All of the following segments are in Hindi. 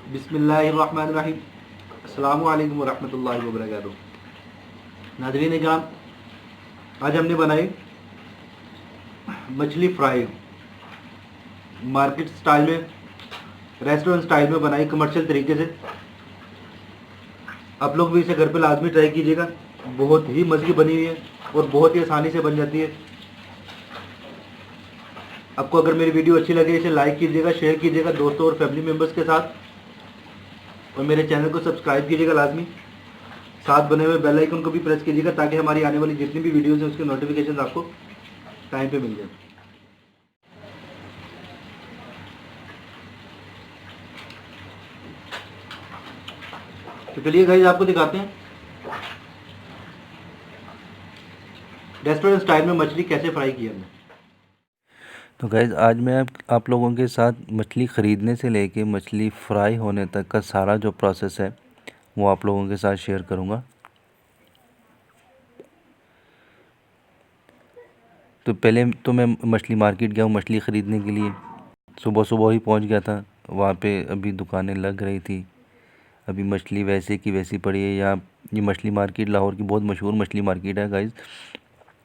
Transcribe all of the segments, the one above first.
बिस्मिल्लाहिर्रहमानिर्रहीम। अस्सलामु अलैकुम वरहमतुल्लाहि वबरकातुहू। नाज़रीन इकराम, आज हमने बनाई मछली फ्राई। मार्केट स्टाइल में, रेस्टोरेंट स्टाइल में बनाई, कमर्शियल तरीके से। आप लोग भी इसे घर पे लाजमी ट्राई कीजिएगा। बहुत ही मज़े की बनी हुई है और बहुत ही आसानी से बन जाती है। आपको अगर मेरी वीडियो अच्छी लगे इसे लाइक कीजिएगा, शेयर कीजिएगा दोस्तों और फैमिली मेम्बर्स के साथ, और मेरे चैनल को सब्सक्राइब कीजिएगा लाजमी। साथ बने हुए बेल आइकन को भी प्रेस कीजिएगा ताकि हमारी आने वाली जितनी भी वीडियोज़ हैं उसके नोटिफिकेशन आपको टाइम पे मिल जाए। तो चलिए गाइस, आपको दिखाते हैं रेस्टोरेंट स्टाइल में मछली कैसे फ्राई की हमने। तो गाइज़ आज मैं आप लोगों के साथ मछली ख़रीदने से लेके मछली फ्राई होने तक का सारा जो प्रोसेस है वो आप लोगों के साथ शेयर करूँगा। तो पहले तो मैं मछली मार्केट गया हूँ मछली ख़रीदने के लिए। सुबह सुबह ही पहुँच गया था वहाँ पे। अभी दुकानें लग रही थी, अभी मछली वैसे की वैसी पड़ी है। यहाँ ये मछली मार्केट लाहौर की बहुत मशहूर मछली मार्केट है गाइज़।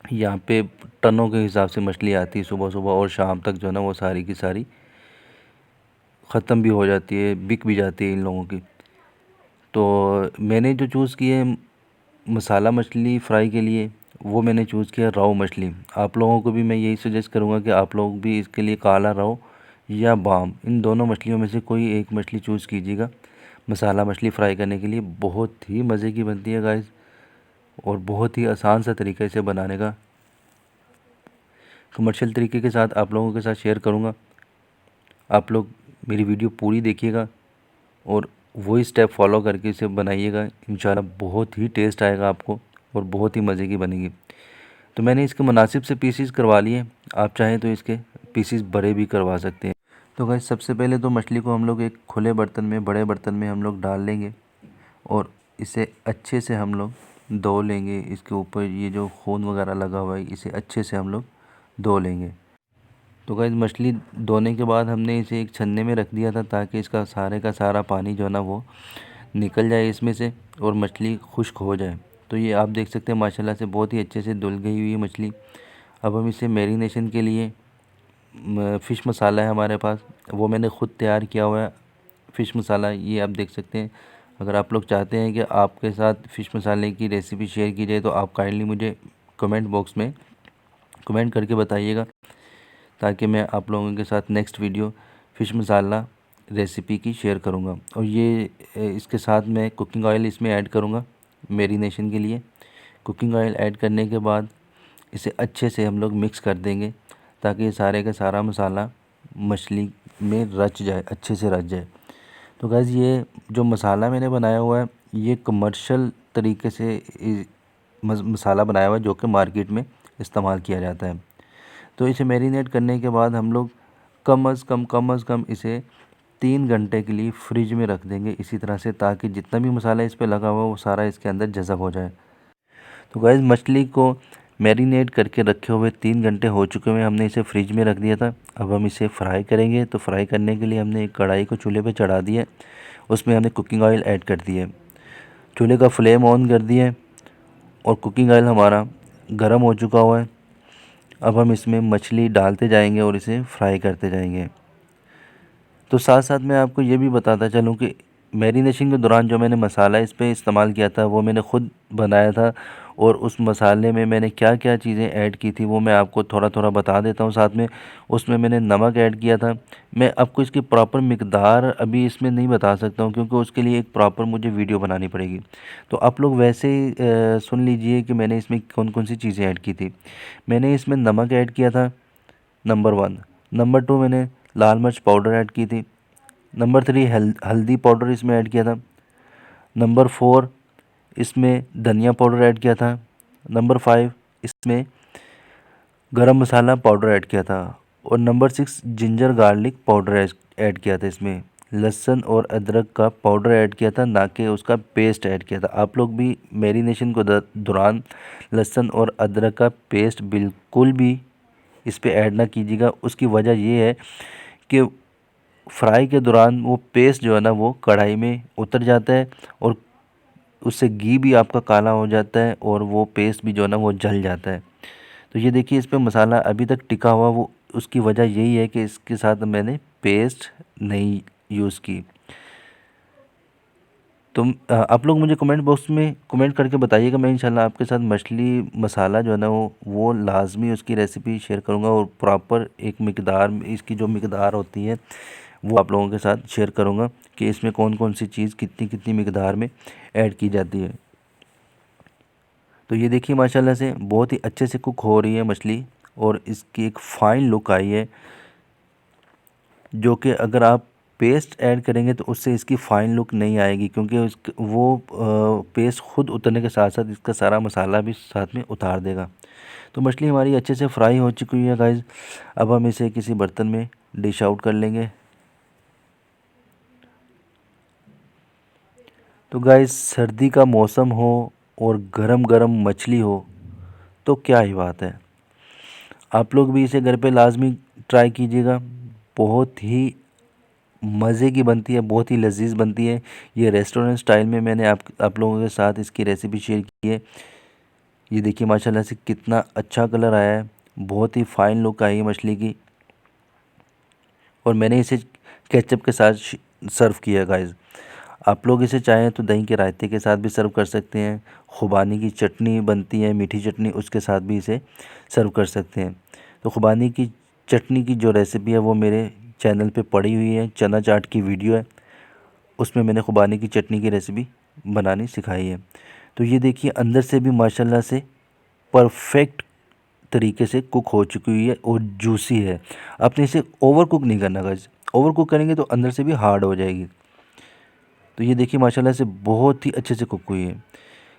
यहाँ पे टनों के हिसाब से मछली आती है सुबह सुबह, और शाम तक जो है ना वो सारी की सारी ख़त्म भी हो जाती है, बिक भी जाती है इन लोगों की। तो मैंने जो चूज़ की है मसाला मछली फ़्राई के लिए, वो मैंने चूज़ किया राव मछली। आप लोगों को भी मैं यही सजेस्ट करूँगा कि आप लोग भी इसके लिए काला राव या बाम, इन दोनों मछलियों में से कोई एक मछली चूज़ कीजिएगा मसाला मछली फ़्राई करने के लिए। बहुत ही मज़े की बनती है गाइस, और बहुत ही आसान सा तरीका इसे बनाने का। कमर्शियल तरीके के साथ आप लोगों के साथ शेयर करूँगा। आप लोग मेरी वीडियो पूरी देखिएगा और वही स्टेप फॉलो करके इसे बनाइएगा। इंशाल्लाह बहुत ही टेस्ट आएगा आपको और बहुत ही मज़े की बनेगी। तो मैंने इसके मुनासिब से पीसीस करवा लिए, आप चाहें तो इसके पीसीस बड़े भी करवा सकते हैं। तो गाइस सबसे पहले तो मछली को हम लोग एक खुले बर्तन में, बड़े बर्तन में हम लोग डाल लेंगे और इसे अच्छे से हम लोग धो लेंगे। इसके ऊपर ये जो खून वगैरह लगा हुआ है इसे अच्छे से हम लोग धो लेंगे। तो गाइस मछली धोने के बाद हमने इसे एक छन्ने में रख दिया था ताकि इसका सारे का सारा पानी जो है ना वो निकल जाए इसमें से और मछली खुश्क हो जाए। तो ये आप देख सकते हैं माशाल्लाह से बहुत ही अच्छे से धुल गई हुई है मछली। अब हम इसे मैरिनेशन के लिए फ़िश मसाला है हमारे पास, वो मैंने ख़ुद तैयार किया हुआ है फ़िश मसाला। ये आप देख सकते हैं। अगर आप लोग चाहते हैं कि आपके साथ फ़िश मसाले की रेसिपी शेयर की जाए तो आप काइंडली मुझे कमेंट बॉक्स में कमेंट करके बताइएगा, ताकि मैं आप लोगों के साथ नेक्स्ट वीडियो फ़िश मसाला रेसिपी की शेयर करूंगा। और ये इसके साथ मैं कुकिंग ऑयल इसमें ऐड करूंगा मैरिनेशन के लिए। कुकिंग ऑयल ऐड करने के बाद इसे अच्छे से हम लोग मिक्स कर देंगे ताकि ये सारे का सारा मसाला मछली में रच जाए, अच्छे से रच जाए। तो गाइस ये जो मसाला मैंने बनाया हुआ है ये कमर्शियल तरीके से मसाला बनाया हुआ है जो कि मार्केट में इस्तेमाल किया जाता है। तो इसे मैरिनेट करने के बाद हम लोग कम अज़ कम इसे 3 घंटे के लिए फ्रिज में रख देंगे इसी तरह से, ताकि जितना भी मसाला इस पे लगा हुआ है वो सारा इसके अंदर जज़ब हो जाए। तो गाइस मछली को मैरिनेट करके रखे हुए 3 घंटे हो चुके हैं, हमने इसे फ्रिज में रख दिया था। अब हम इसे फ्राई करेंगे। तो फ्राई करने के लिए हमने एक कढ़ाई को चूल्हे पे चढ़ा दिया, उसमें हमने कुकिंग ऑयल ऐड कर दिया, चूल्हे का फ्लेम ऑन कर दिया और कुकिंग ऑयल हमारा गर्म हो चुका हुआ है। अब हम इसमें मछली डालते जाएंगे और इसे फ्राई करते जाएंगे। तो साथ साथ मैं आपको ये भी बताता चलूँ कि मैरिनेशन के दौरान जो मैंने मसाला इस पे इस्तेमाल किया था वो मैंने ख़ुद बनाया था, और उस मसाले में मैंने क्या क्या चीज़ें ऐड की थी वो मैं आपको थोड़ा थोड़ा बता देता हूँ साथ में। उसमें मैंने नमक ऐड किया था। मैं आपको इसकी प्रॉपर मिकदार अभी इसमें नहीं बता सकता हूँ क्योंकि उसके लिए एक प्रॉपर मुझे वीडियो बनानी पड़ेगी। तो आप लोग वैसे ही सुन लीजिए कि मैंने इसमें कौन कौन सी चीज़ें ऐड की थी। मैंने इसमें नमक ऐड किया था, नंबर 1। नंबर 2 मैंने लाल मिर्च पाउडर ऐड की थी। नंबर 3 हल्दी पाउडर इसमें ऐड किया था। नंबर 4 इसमें धनिया पाउडर ऐड किया था। नंबर 5 इसमें गरम मसाला पाउडर ऐड किया था। और number 6 ginger garlic powder add किया था। इसमें लहसुन और अदरक का पाउडर ऐड किया था, ना कि उसका पेस्ट ऐड किया था। आप लोग भी मैरिनेशन को दौरान लहसुन और अदरक का पेस्ट बिल्कुल भी इस पे ऐड ना कीजिएगा। उसकी वजह ये है कि फ्राई के दौरान वो पेस्ट जो है ना वो कढ़ाई में उतर जाता है और उससे घी भी आपका काला हो जाता है और वो पेस्ट भी जो है ना वो जल जाता है। तो ये देखिए इस पे मसाला अभी तक टिका हुआ, वो उसकी वजह यही है कि इसके साथ मैंने पेस्ट नहीं यूज़ की। तो आप लोग मुझे कमेंट बॉक्स में कमेंट करके बताइएगा, मैं इंशाल्लाह आपके साथ मछली मसाला जो है ना वो लाजमी उसकी रेसिपी शेयर करूँगा और प्रॉपर एक मिकदार इसकी जो मिकदार होती है वो आप लोगों के साथ शेयर करूँगा कि इसमें कौन कौन सी चीज़ कितनी कितनी मिकदार में ऐड की जाती है। तो ये देखिए माशाल्लाह से बहुत ही अच्छे से कुक हो रही है मछली और इसकी एक फ़ाइन लुक आई है, जो कि अगर आप पेस्ट ऐड करेंगे तो उससे इसकी फ़ाइन लुक नहीं आएगी, क्योंकि वो पेस्ट खुद उतरने के साथ साथ इसका सारा मसाला भी साथ में उतार देगा। तो मछली हमारी अच्छे से फ्राई हो चुकी है गाइस। अब हम इसे किसी बर्तन में डिश आउट कर लेंगे। तो गाइस सर्दी का मौसम हो और गरम गरम मछली हो तो क्या ही बात है। आप लोग भी इसे घर पे लाजमी ट्राई कीजिएगा। बहुत ही मज़े की बनती है, बहुत ही लजीज बनती है। ये रेस्टोरेंट स्टाइल में मैंने आप लोगों के साथ इसकी रेसिपी शेयर की है। ये देखिए माशाल्लाह से कितना अच्छा कलर आया है, बहुत ही फ़ाइन लुक आई है मछली की। और मैंने इसे केचप के साथ सर्व किया गाइस। आप लोग इसे चाहें तो दही के रायते के साथ भी सर्व कर सकते हैं। खुबानी की चटनी बनती है, मीठी चटनी, उसके साथ भी इसे सर्व कर सकते हैं। तो खुबानी की चटनी की जो रेसिपी है वो मेरे चैनल पे पड़ी हुई है, चना चाट की वीडियो है, उसमें मैंने खुबानी की चटनी की रेसिपी बनानी सिखाई है। तो ये देखिए अंदर से भी माशाल्लाह से परफेक्ट तरीके से कुक हो चुकी हुई है और जूसी है। आपने इसे ओवर कुक नहीं करना गाइस, ओवर कुक करेंगे तो अंदर से भी हार्ड हो जाएगी। तो ये देखिए माशाल्लाह से बहुत ही अच्छे से कुक हुई है।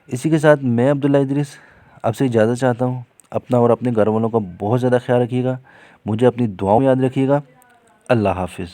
इसी के साथ मैं अब्दुल्ला इदरीस आपसे इजाज़त चाहता हूँ। अपना और अपने घर वालों का बहुत ज़्यादा ख्याल रखिएगा। मुझे अपनी दुआओं में याद रखिएगा। अल्लाह हाफ़िज़।